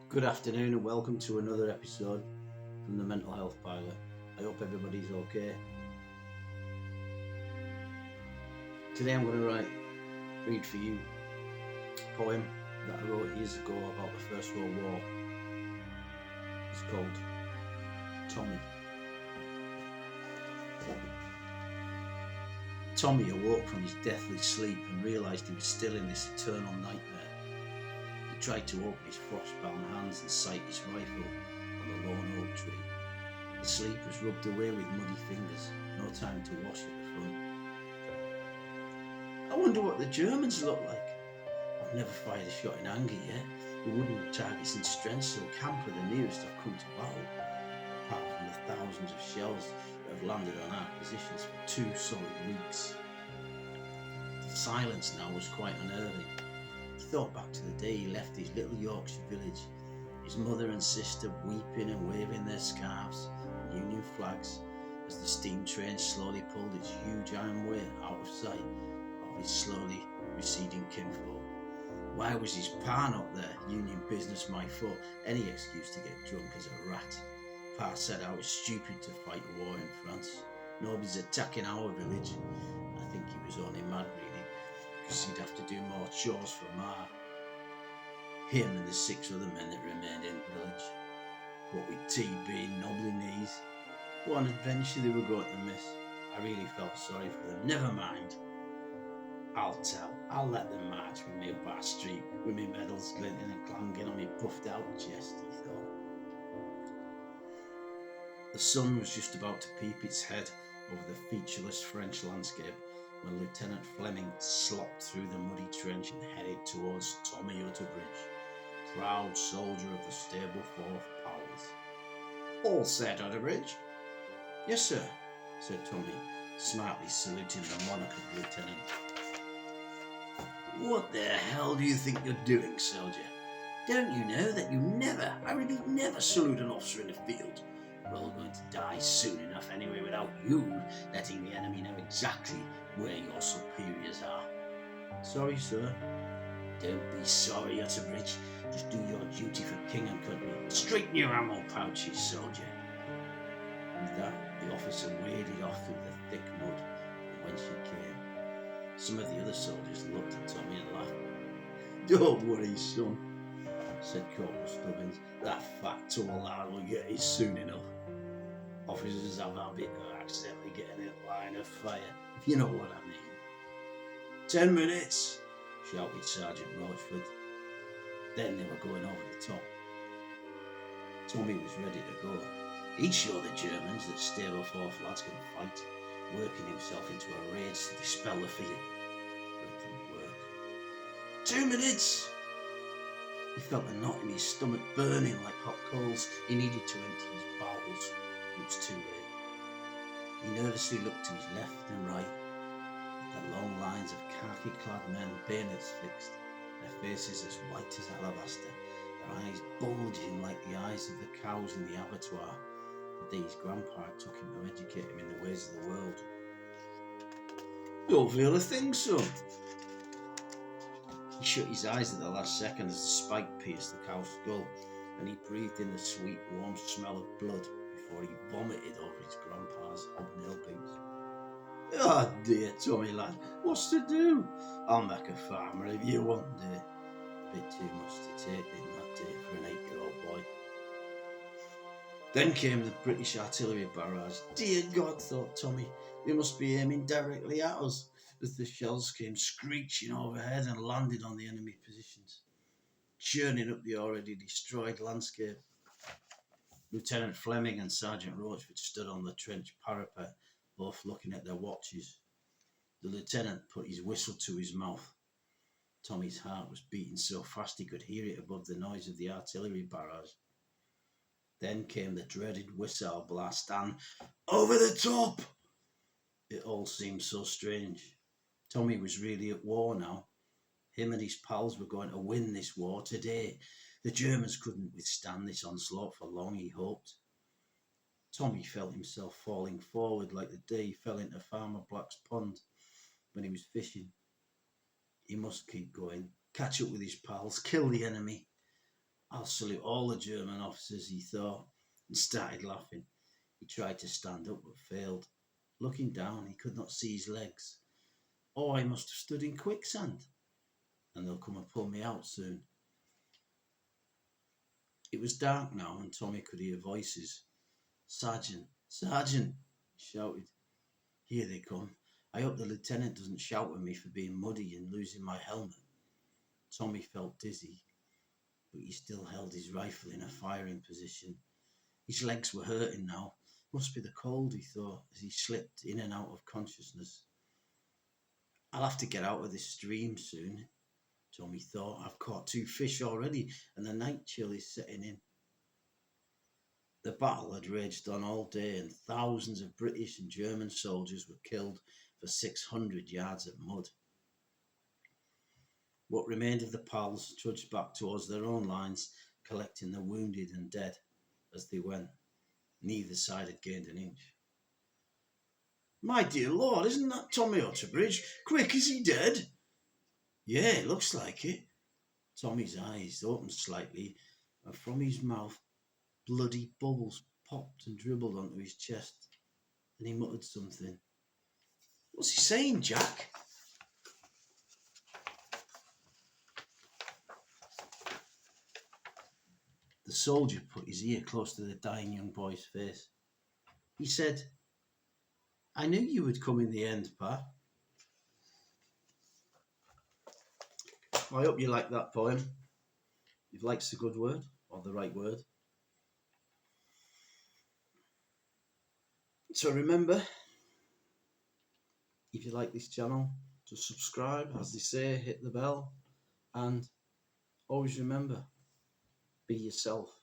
Good afternoon and welcome to another episode from the Mental Health Pilot. I hope everybody's okay. Today I'm going to read for you a poem that I wrote years ago about the First World War. It's called Tommy. Tommy awoke from his deathly sleep and realised he was still in this eternal nightmare. He tried to open his frostbound hands and sight his rifle on the lone oak tree. The sleep was rubbed away with muddy fingers, no time to wash at the front. I wonder what the Germans look like. I've never fired a shot in anger yet. The wooden targets in Strensel camp are the nearest I've come to battle, apart from the thousands of shells that have landed on our positions for 2 solid weeks. The silence now was quite unnerving. He thought back to the day he left his little Yorkshire village, his mother and sister weeping and waving their scarves and Union flags as the steam train slowly pulled its huge iron weight out of sight of his slowly receding kinfolk. Why was his pa not there? Union business my fault. Any excuse to get drunk as a rat. Pa said I was stupid to fight a war in France. Nobody's attacking our village. I think he was only mad really, because he'd have to do more chores for Ma. Him and the 6 other men that remained in the village. What with TB, knobbly knees. What an adventure they were going to miss. I really felt sorry for them. Never mind. I'll let them march with me up our street, with me medals glinting and clanking on me puffed out chest, he thought. The sun was just about to peep its head over the featureless French landscape when Lieutenant Fleming slopped through the muddy trench and headed towards Tommy Utterbridge, proud soldier of the stable 4th Pals. All set, Utterbridge? Yes, sir, said Tommy, smartly saluting the monarch of lieutenant. What the hell do you think you're doing, soldier? Don't you know that you never, I repeat never, salute an officer in the field? We're all going to die soon enough anyway without you letting the enemy know exactly where your superiors are. Sorry, sir. Don't be sorry, Utterbridge. Just do your duty for king and country. Straighten your ammo pouches, soldier. With that, the officer waded off through the thick mud from whence she came. Some of the other soldiers looked at Tommy and laughed. Don't worry, son, said Corporal Stubbins. That fat tall lad will get it soon enough. Officers have a habit of accidentally getting in a line of fire, if you know what I mean. 10 minutes, shouted Sergeant Rochford. Then they were going over the top. Tommy was ready to go. He'd show the Germans that stable 4th lads can fight, working himself into a rage to dispel the fear. But it didn't work. 2 minutes! He felt a knot in his stomach burning like hot coals. He needed to empty his bowels. It was too late. He nervously looked to his left and right at the long lines of khaki-clad men, bayonets fixed, their faces as white as alabaster, their eyes bulging like the eyes of the cows in the abattoir the day his grandpa took him to educate him in the ways of the world. Don't feel a thing, son. He shut his eyes at the last second as the spike pierced the cow's skull, and he breathed in the sweet, warm smell of blood before he vomited over his grandpa's hobnail boots. Oh dear, Tommy lad, what's to do? I'll make a farmer if you want, dear. A bit too much to take in that day for an 8-year-old boy. Then came the British artillery barrage. Dear God, thought Tommy, they must be aiming directly at us, as the shells came screeching overhead and landed on the enemy positions, churning up the already destroyed landscape. Lieutenant Fleming and Sergeant Rochford stood on the trench parapet, both looking at their watches. The lieutenant put his whistle to his mouth. Tommy's heart was beating so fast he could hear it above the noise of the artillery barrage. Then came the dreaded whistle blast and over the top! It all seemed so strange. Tommy was really at war now. Him and his pals were going to win this war today. The Germans couldn't withstand this onslaught for long, he hoped. Tommy felt himself falling forward like the day he fell into Farmer Black's pond when he was fishing. He must keep going, catch up with his pals, kill the enemy. I'll salute all the German officers, he thought, and started laughing. He tried to stand up but failed. Looking down, he could not see his legs. Oh, I must have stood in quicksand, and they'll come and pull me out soon. It was dark now, and Tommy could hear voices. Sergeant, Sergeant, he shouted. Here they come. I hope the lieutenant doesn't shout at me for being muddy and losing my helmet. Tommy felt dizzy, but he still held his rifle in a firing position. His legs were hurting now. Must be the cold, he thought, as he slipped in and out of consciousness. I'll have to get out of this stream soon, Tommy thought. I've caught 2 fish already, and the night chill is setting in. The battle had raged on all day, and thousands of British and German soldiers were killed for 600 yards of mud. What remained of the pals trudged back towards their own lines, collecting the wounded and dead as they went. Neither side had gained an inch. My dear Lord, isn't that Tommy Utterbridge? Quick, is he dead? Yeah, it looks like it. Tommy's eyes opened slightly, and from his mouth bloody bubbles popped and dribbled onto his chest. Then he muttered something. What's he saying, Jack? The soldier put his ear close to the dying young boy's face. He said, I knew you would come in the end, Pa. I hope you like that poem. If like's a good word, or the right word. So remember, if you like this channel, just subscribe, as they say, hit the bell, and always remember, be yourself.